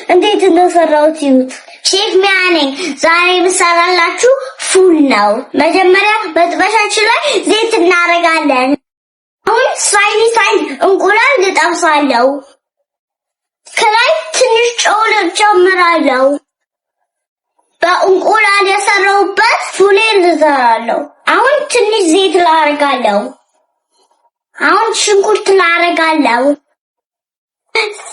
እንዴት እንደሰራሁት ይዩት። ሼፍ ሚያነኝ ዛሬ ብሰራላችሁ ፉል ነው። መጀመሪያ በጥበሻችን ላይ ዘይት እናደርጋለን። አሁን ሳይን እንቁላል ልጠብሳለሁ። ከላይ ትንሽ ጨው ጨምራለሁ። በእንቁላል የሰራሁበት ፉሌን ልሰራለሁ። አሁን ትንሽ ዘይት ላደርጋለሁ። አሁን ሽንኩርት ላደርጋለሁ።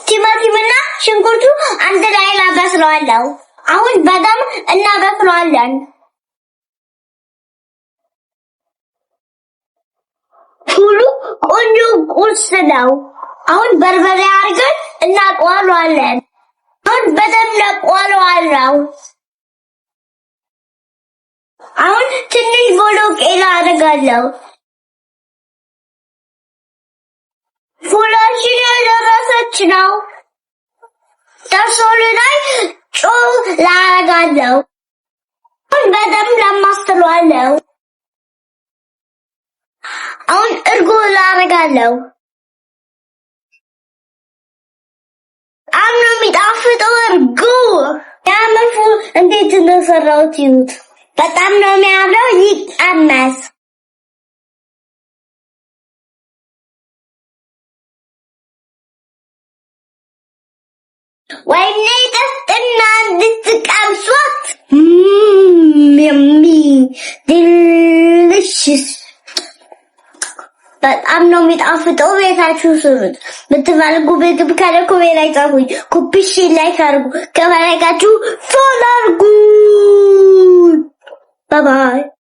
ቲማቲምና ሽንኩርቱ አንድ ላይ ላበስለዋለሁ። አሁን በደንብ እናበስለዋለን። ፉሉ ቆንጆ ቁርስ ነው። አሁን በርበሬ አድርገን እናቋለዋለን። አሁን በደንብ እናቋለዋለሁ። አሁን ትንሽ ቦሎቄ አደርጋለሁ። ፉላችን የደረሰች ነው። ደርሶል ላይ ጨው ላደርጋለሁ። አሁን በደንብ ለማስተዋለሁ። አሁን እርጎ ላደርጋለሁ። አሁን የሚጣፍጠው እርጎ ያመፉ እንዴት እንደሰራሁት ይዩት። በጣም ነው የሚያምረው። ይቀመስ። ወይኔ ደስና እንድትቀምሷት። የሚ ዲሊሽስ በጣም ነው የሚጣፍጠው። ቤታችሁ ስሩት። ብትፈልጉ ምግብ ካለ ኮሜንት ላይ ጻፉኝ። ኮፒ ላይ አድርጉ። ከፈለጋችሁ ፎሎ አድርጉ። ባይ ባይ።